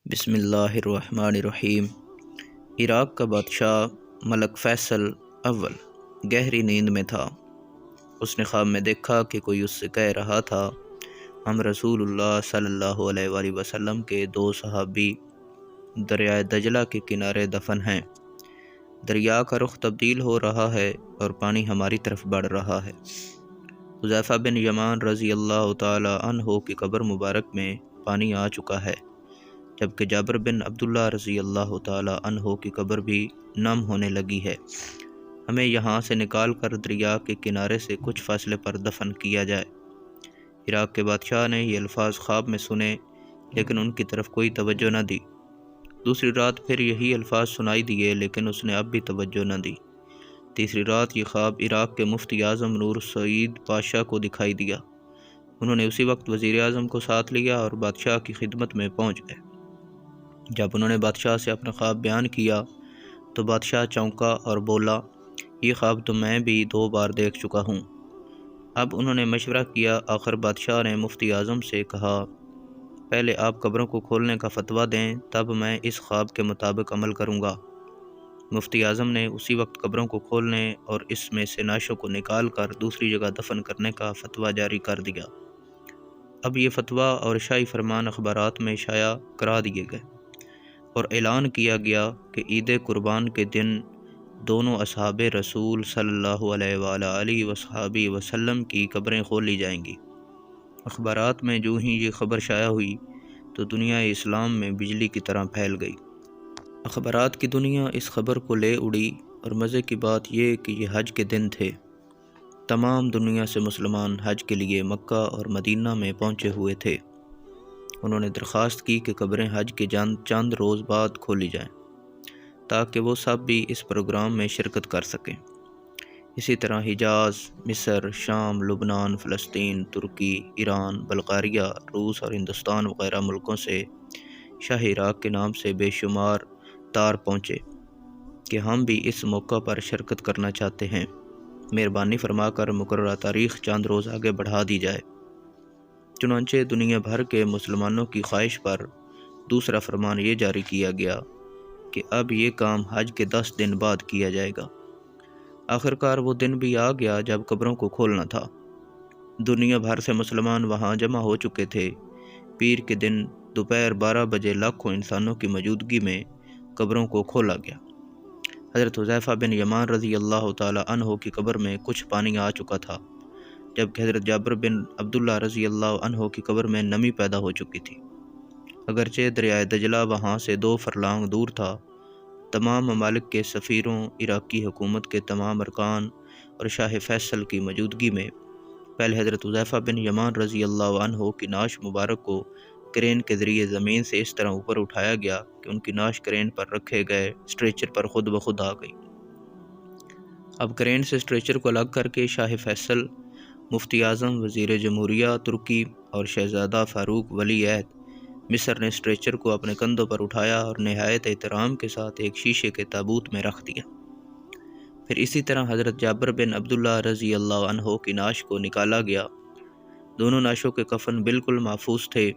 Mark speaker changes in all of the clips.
Speaker 1: بسم اللہ الرحمن الرحیم۔ عراق کا بادشاہ ملک فیصل اول گہری نیند میں تھا۔ اس نے خواب میں دیکھا کہ کوئی اس سے کہہ رہا تھا، ہم رسول اللہ صلی اللہ علیہ وآلہ وسلم کے 2 صحابی دریائے دجلہ کے کنارے دفن ہیں۔ دریا کا رخ تبدیل ہو رہا ہے اور پانی ہماری طرف بڑھ رہا ہے۔ حذیفہ بن یمان رضی اللہ تعالی عنہ کی قبر مبارک میں پانی آ چکا ہے، جبکہ جابر بن عبداللہ رضی اللہ تعالی عنہ کی قبر بھی نم ہونے لگی ہے۔ ہمیں یہاں سے نکال کر دریا کے کنارے سے کچھ فاصلے پر دفن کیا جائے۔ عراق کے بادشاہ نے یہ الفاظ خواب میں سنے، لیکن ان کی طرف کوئی توجہ نہ دی۔ دوسری رات پھر یہی الفاظ سنائی دیے، لیکن اس نے اب بھی توجہ نہ دی۔ تیسری رات یہ خواب عراق کے مفتی اعظم نور سعید پاشا کو دکھائی دیا۔ انہوں نے اسی وقت وزیر اعظم کو ساتھ لیا اور بادشاہ کی خدمت میں پہنچ گئے۔ جب انہوں نے بادشاہ سے اپنا خواب بیان کیا تو بادشاہ چونکا اور بولا، یہ خواب تو میں بھی 2 بار دیکھ چکا ہوں۔ اب انہوں نے مشورہ کیا۔ آخر بادشاہ نے مفتی اعظم سے کہا، پہلے آپ قبروں کو کھولنے کا فتویٰ دیں، تب میں اس خواب کے مطابق عمل کروں گا۔ مفتی اعظم نے اسی وقت قبروں کو کھولنے اور اس میں سے نعشوں کو نکال کر دوسری جگہ دفن کرنے کا فتویٰ جاری کر دیا۔ اب یہ فتویٰ اور شاہی فرمان اخبارات میں شائع کرا دیے گئے اور اعلان کیا گیا کہ عید قربان کے دن دونوں اصحاب رسول صلی اللہ علیہ وآلہ وصحبہ وسلم کی قبریں کھولی جائیں گی۔ اخبارات میں جو ہی یہ خبر شائع ہوئی تو دنیا اسلام میں بجلی کی طرح پھیل گئی۔ اخبارات کی دنیا اس خبر کو لے اڑی، اور مزے کی بات یہ کہ یہ حج کے دن تھے۔ تمام دنیا سے مسلمان حج کے لیے مکہ اور مدینہ میں پہنچے ہوئے تھے۔ انہوں نے درخواست کی کہ قبریں حج کے چند روز بعد کھولی جائیں، تاکہ وہ سب بھی اس پروگرام میں شرکت کر سکیں۔ اسی طرح حجاز، مصر، شام، لبنان، فلسطین، ترکی، ایران، بلغاریہ، روس اور ہندوستان وغیرہ ملکوں سے شاہ عراق کے نام سے بے شمار تار پہنچے کہ ہم بھی اس موقع پر شرکت کرنا چاہتے ہیں، مہربانی فرما کر مقررہ تاریخ چند روز آگے بڑھا دی جائے۔ چنانچہ دنیا بھر کے مسلمانوں کی خواہش پر دوسرا فرمان یہ جاری کیا گیا کہ اب یہ کام حج کے 10 دن بعد کیا جائے گا۔ آخرکار وہ دن بھی آ گیا جب قبروں کو کھولنا تھا۔ دنیا بھر سے مسلمان وہاں جمع ہو چکے تھے۔ پیر کے دن دوپہر 12 بجے لاکھوں انسانوں کی موجودگی میں قبروں کو کھولا گیا۔ حضرت حذیفہ بن یمان رضی اللہ تعالی عنہ کی قبر میں کچھ پانی آ چکا تھا، جبکہ حضرت جابر بن عبداللہ رضی اللہ عنہ کی قبر میں نمی پیدا ہو چکی تھی۔ اگرچہ دریائے دجلہ وہاں سے 2 فرلانگ دور تھا، تمام ممالک کے سفیروں، عراقی حکومت کے تمام ارکان اور شاہ فیصل کی موجودگی میں پہلے حضرت حذیفہ بن یمان رضی اللہ عنہ کی نعش مبارک کو کرین کے ذریعے زمین سے اس طرح اوپر اٹھایا گیا کہ ان کی نعش کرین پر رکھے گئے اسٹریچر پر خود بخود آ گئی۔ اب کرین سے اسٹریچر کو الگ کر کے شاہ فیصل، مفتی اعظم، وزیر جمہوریہ ترکی اور شہزادہ فاروق ولی عہد مصر نے اسٹریچر کو اپنے کندھوں پر اٹھایا اور نہایت احترام کے ساتھ ایک شیشے کے تابوت میں رکھ دیا۔ پھر اسی طرح حضرت جابر بن عبداللہ رضی اللہ عنہ کی نعش کو نکالا گیا۔ دونوں نعشوں کے کفن بالکل محفوظ تھے،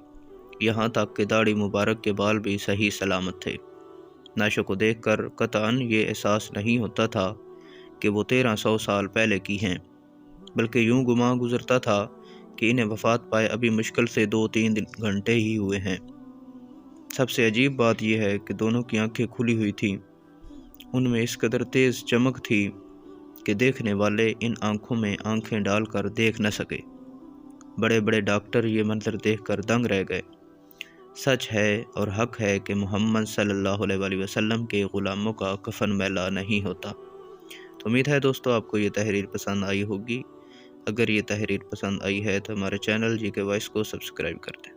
Speaker 1: یہاں تک کہ داڑھی مبارک کے بال بھی صحیح سلامت تھے۔ نعشوں کو دیکھ کر قطعاً یہ احساس نہیں ہوتا تھا کہ وہ 1300 سال پہلے کی ہیں، بلکہ یوں گمان گزرتا تھا کہ انہیں وفات پائے ابھی مشکل سے 2-3 گھنٹے ہی ہوئے ہیں۔ سب سے عجیب بات یہ ہے کہ دونوں کی آنکھیں کھلی ہوئی تھیں۔ ان میں اس قدر تیز چمک تھی کہ دیکھنے والے ان آنکھوں میں آنکھیں ڈال کر دیکھ نہ سکے۔ بڑے بڑے ڈاکٹر یہ منظر دیکھ کر دنگ رہ گئے۔ سچ ہے اور حق ہے کہ محمد صلی اللہ علیہ وآلہ وسلم کے غلاموں کا کفن میلا نہیں ہوتا۔ تو امید ہے دوستو آپ کو یہ تحریر پسند آئی ہوگی۔ اگر یہ تحریر پسند آئی ہے تو ہمارے چینل جی کے وائس کو سبسکرائب کر دیں۔